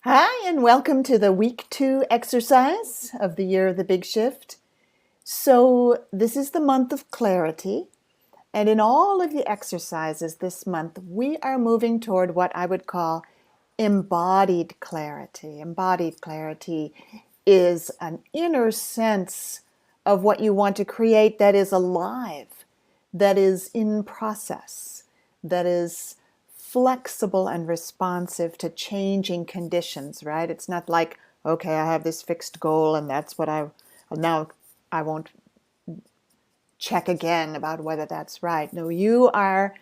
Hi, and welcome to the week 2 exercise of the year of the big shift. So, this is the month of clarity, and in all of the exercises this month, we are moving toward what I would call embodied clarity. Embodied clarity is an inner sense of what you want to create that is alive, that is in process, that is flexible and responsive to changing conditions, right? It's not like, okay, I have this fixed goal and that's what now I won't check again about whether that's right. No, you are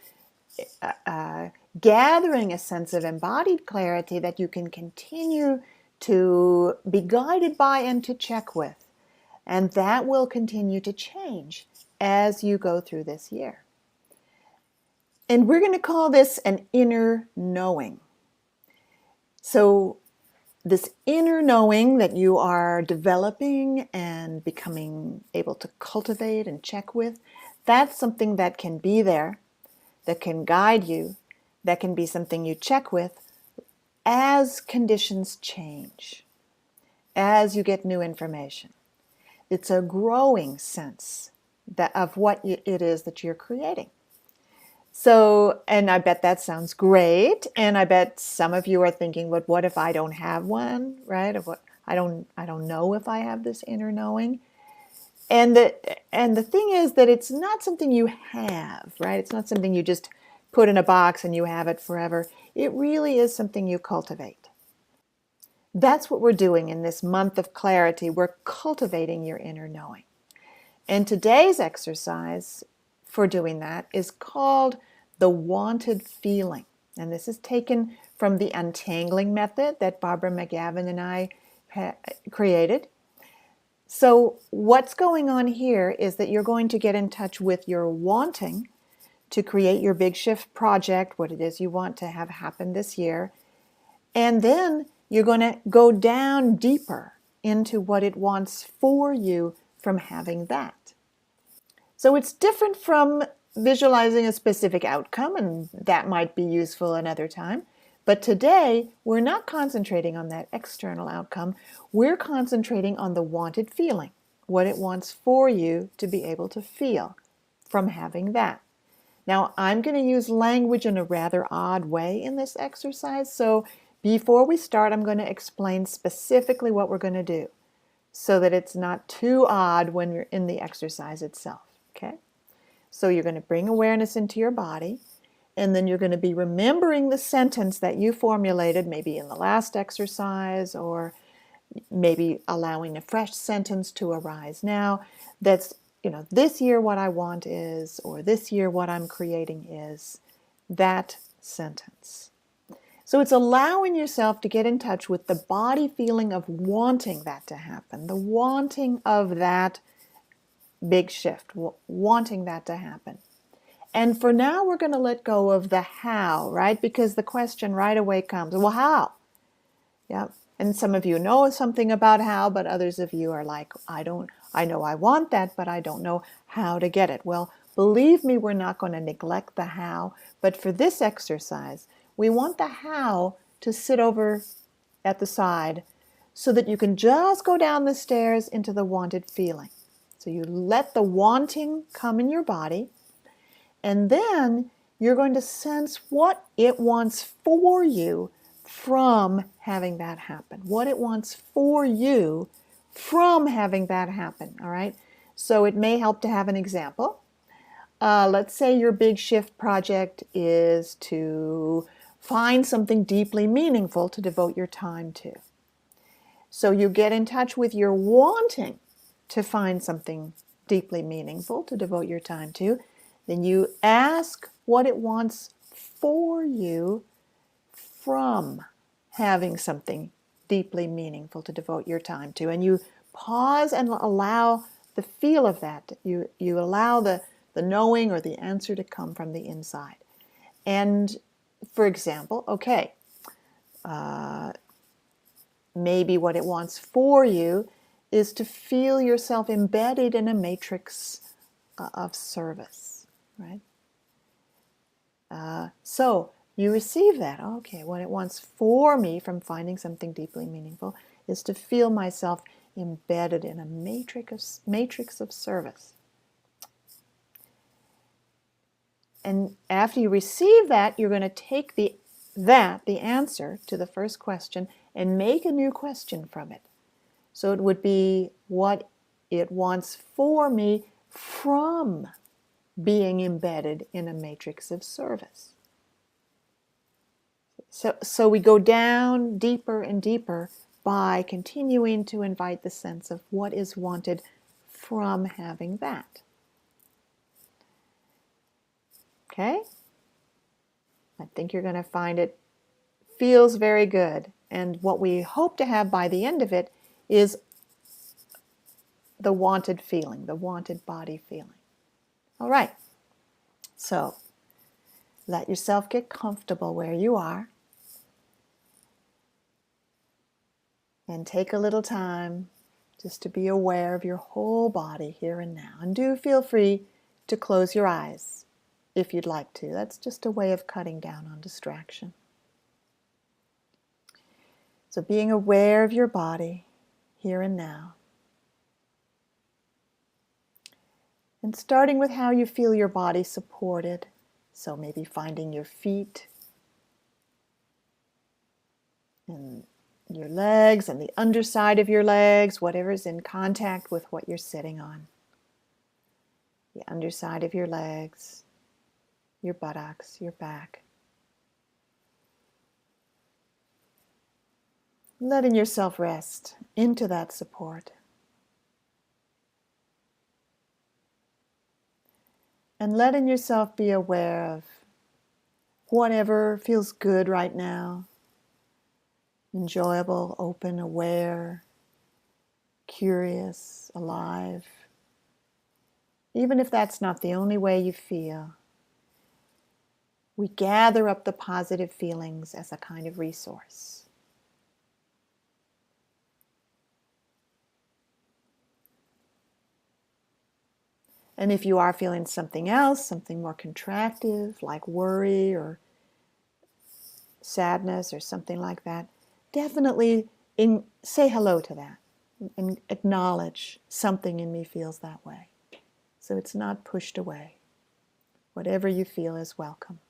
gathering a sense of embodied clarity that you can continue to be guided by and to check with. And that will continue to change as you go through this year. And we're going to call this an inner knowing. So, this inner knowing that you are developing and becoming able to cultivate and check with, that's something that can be there, that can guide you, that can be something you check with as conditions change, as you get new information. It's a growing sense of what it is that you're creating. So, and I bet that sounds great. And I bet some of you are thinking, but what if I don't have one, right? Of what I don't know if I have this inner knowing. And the thing is that it's not something you have, right? It's not something you just put in a box and you have it forever. It really is something you cultivate. That's what we're doing in this month of clarity. We're cultivating your inner knowing. And today's exercise for doing that is called the wanted feeling. And this is taken from the untangling method that Barbara McGavin and I created. So what's going on here is that you're going to get in touch with your wanting to create your big shift project, what it is you want to have happen this year. And then you're going to go down deeper into what it wants for you from having that. So it's different from visualizing a specific outcome, and that might be useful another time. But today, we're not concentrating on that external outcome. We're concentrating on the wanted feeling, what it wants for you to be able to feel from having that. Now, I'm going to use language in a rather odd way in this exercise. So before we start, I'm going to explain specifically what we're going to do so that it's not too odd when you're in the exercise itself. Okay? So you're going to bring awareness into your body, and then you're going to be remembering the sentence that you formulated maybe in the last exercise, or maybe allowing a fresh sentence to arise now. That's, this year what I want is, or this year what I'm creating is, that sentence. So it's allowing yourself to get in touch with the body feeling of wanting that to happen, the wanting of that big shift, wanting that to happen. And for now, we're going to let go of the how, right? Because the question right away comes, well, how? Yeah. And some of you know something about how, but others of you are like, I know I want that, but I don't know how to get it. Well, believe me, we're not going to neglect the how, but for this exercise, we want the how to sit over at the side so that you can just go down the stairs into the wanted feeling. So you let the wanting come in your body, and then you're going to sense what it wants for you from having that happen. What it wants for you from having that happen, all right? So it may help to have an example. Let's say your big shift project is to find something deeply meaningful to devote your time to. So you get in touch with your wanting to find something deeply meaningful to devote your time to. Then you ask what it wants for you from having something deeply meaningful to devote your time to. And you pause and allow the feel of that. You allow the knowing or the answer to come from the inside. And for example, okay, maybe what it wants for you is to feel yourself embedded in a matrix of service, right? So You receive that. Okay, what it wants for me from finding something deeply meaningful is to feel myself embedded in a matrix of service. And after you receive that, you're going to take the answer to the first question, and make a new question from it. So it would be what it wants for me from being embedded in a matrix of service. So we go down deeper and deeper by continuing to invite the sense of what is wanted from having that. Okay? I think you're going to find it feels very good. And what we hope to have by the end of it is the wanted feeling, the wanted body feeling. All right. So let yourself get comfortable where you are. And take a little time just to be aware of your whole body here and now. And do feel free to close your eyes if you'd like to. That's just a way of cutting down on distraction. So being aware of your body here and now. And starting with how you feel your body supported. So maybe finding your feet and your legs and the underside of your legs, whatever's in contact with what you're sitting on. The underside of your legs, your buttocks, your back. Letting yourself rest into that support. And letting yourself be aware of whatever feels good right now. Enjoyable, open, aware, curious, alive. Even if that's not the only way you feel, we gather up the positive feelings as a kind of resource. And if you are feeling something else, something more contractive, like worry or sadness or something like that, definitely say hello to that and acknowledge something in me feels that way. So it's not pushed away. Whatever you feel is welcome.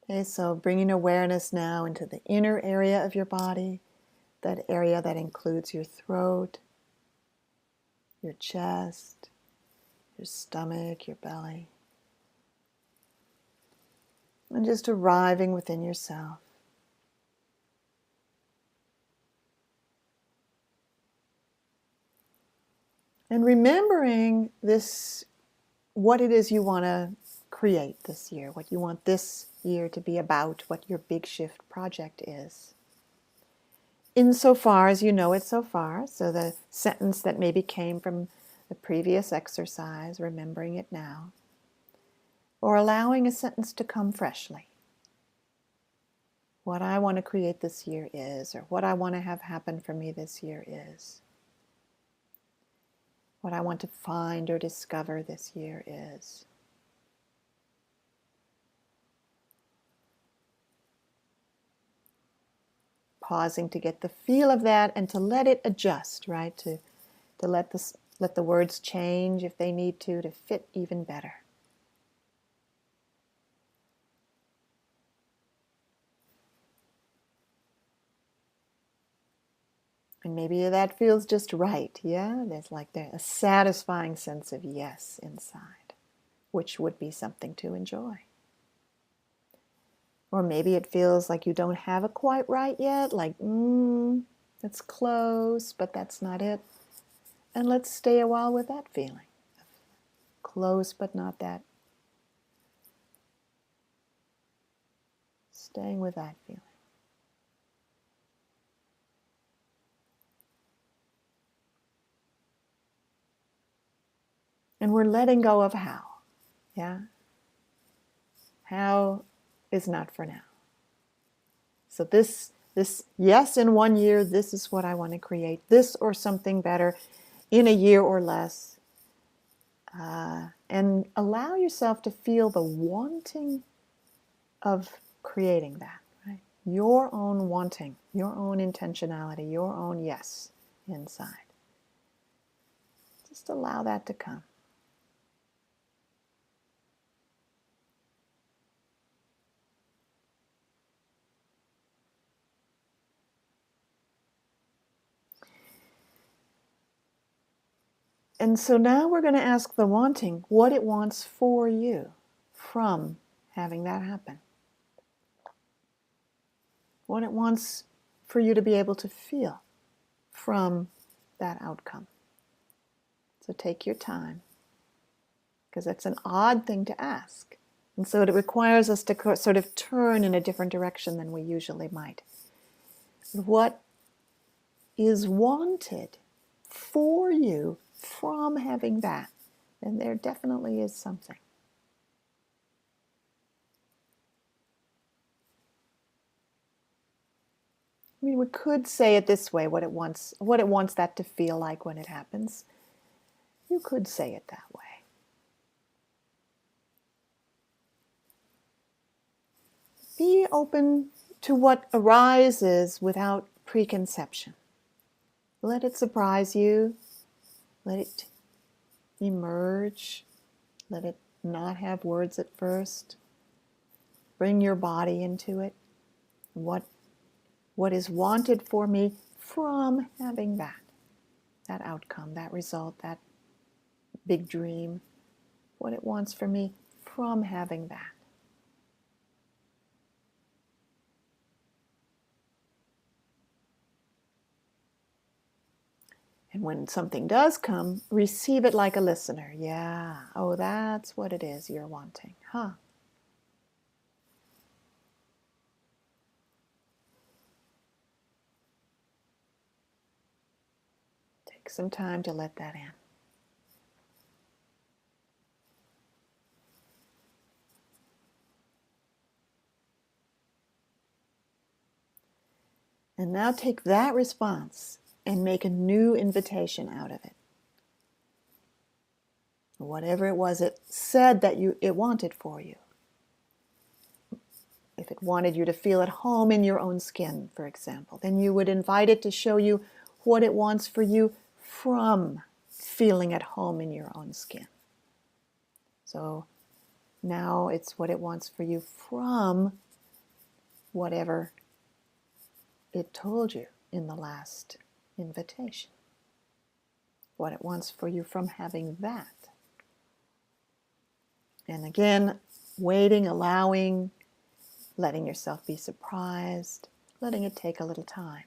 Okay, so bringing awareness now into the inner area of your body, that area that includes your throat, your chest, your stomach, your belly. And just arriving within yourself. And remembering this, what it is you want to create this year, what you want this year to be about, what your big shift project is. Insofar as you know it so far, so the sentence that maybe came from the previous exercise, remembering it now, or allowing a sentence to come freshly. What I want to create this year is, or what I want to have happen for me this year is. What I want to find or discover this year is. Pausing to get the feel of that and to let it adjust, right? To let the words change if they need to fit even better. And maybe that feels just right, yeah? There's like a satisfying sense of yes inside, which would be something to enjoy. Or maybe it feels like you don't have it quite right yet, like, it's close, but that's not it. And let's stay a while with that feeling. Close, but not that. Staying with that feeling. And we're letting go of how, yeah? How is not for now. So this yes, in 1 year, this is what I want to create. This or something better in a year or less. And allow yourself to feel the wanting of creating that, right? Your own wanting, your own intentionality, your own yes inside. Just allow that to come. And so now we're going to ask the wanting what it wants for you from having that happen. What it wants for you to be able to feel from that outcome. So take your time, because that's an odd thing to ask. And so it requires us to sort of turn in a different direction than we usually might. What is wanted for you from having that? And there definitely is something. I mean, we could say it this way, what it wants that to feel like when it happens. You could say it that way. Be open to what arises without preconception. Let it surprise you. Let it emerge. Let it not have words at first. Bring your body into it. What is wanted for me from having that outcome, that result, that big dream. What it wants for me from having that. And when something does come, receive it like a listener. Yeah, oh, that's what it is you're wanting, huh? Take some time to let that in. And now take that response and make a new invitation out of it. Whatever it was it said that it wanted for you. If it wanted you to feel at home in your own skin, for example, then you would invite it to show you what it wants for you from feeling at home in your own skin. So now it's what it wants for you from whatever it told you in the last invitation. What it wants for you from having that. And again, waiting, allowing, letting yourself be surprised, letting it take a little time.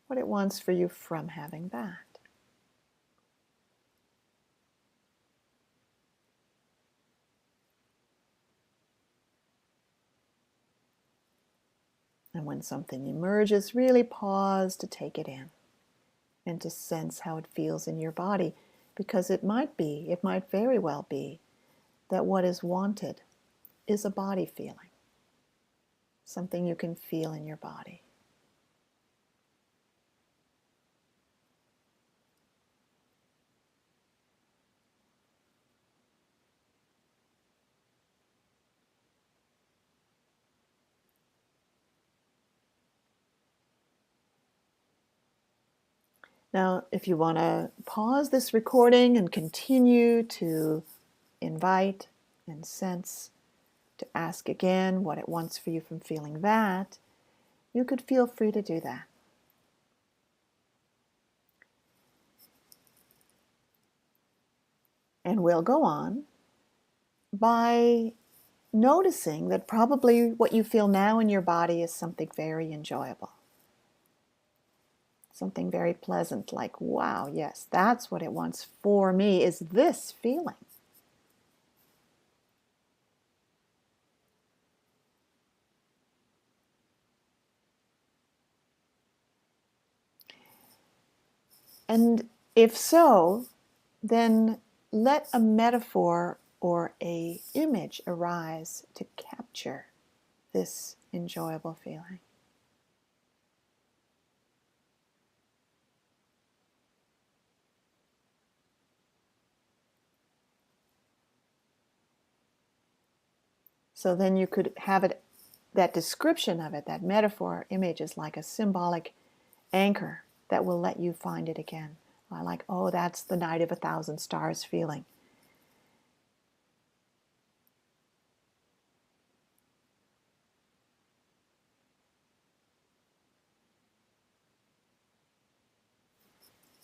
What it wants for you from having that. And when something emerges, really pause to take it in and to sense how it feels in your body, because it might very well be, that what is wanted is a body feeling, something you can feel in your body. Now, if you want to pause this recording and continue to invite and sense, to ask again what it wants for you from feeling that, you could feel free to do that. And we'll go on by noticing that probably what you feel now in your body is something very enjoyable. Something very pleasant, like, wow, yes, that's what it wants for me, is this feeling. And if so, then let a metaphor or an image arise to capture this enjoyable feeling. So then you could have it, that description of it, that metaphor image is like a symbolic anchor that will let you find it again. Like, oh, that's the night of 1,000 stars feeling.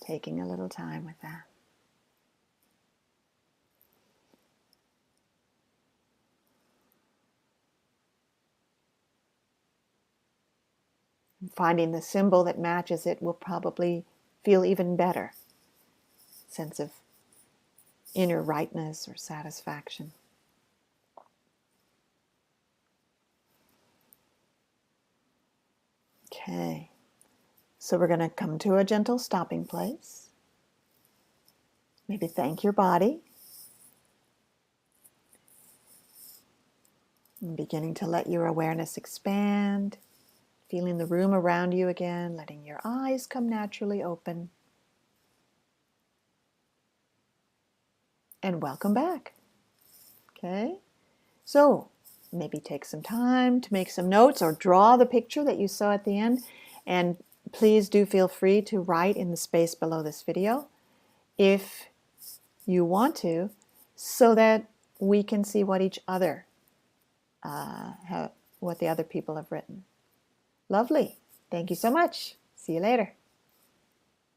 Taking a little time with that. Finding the symbol that matches it will probably feel even better. Sense of inner rightness or satisfaction. Okay, so we're going to come to a gentle stopping place. Maybe thank your body. And beginning to let your awareness expand. Feeling the room around you again, letting your eyes come naturally open. And welcome back. Okay, so maybe take some time to make some notes or draw the picture that you saw at the end. And please do feel free to write in the space below this video if you want to, so that we can see what each other, what the other people have written. Lovely. Thank you so much. See you later.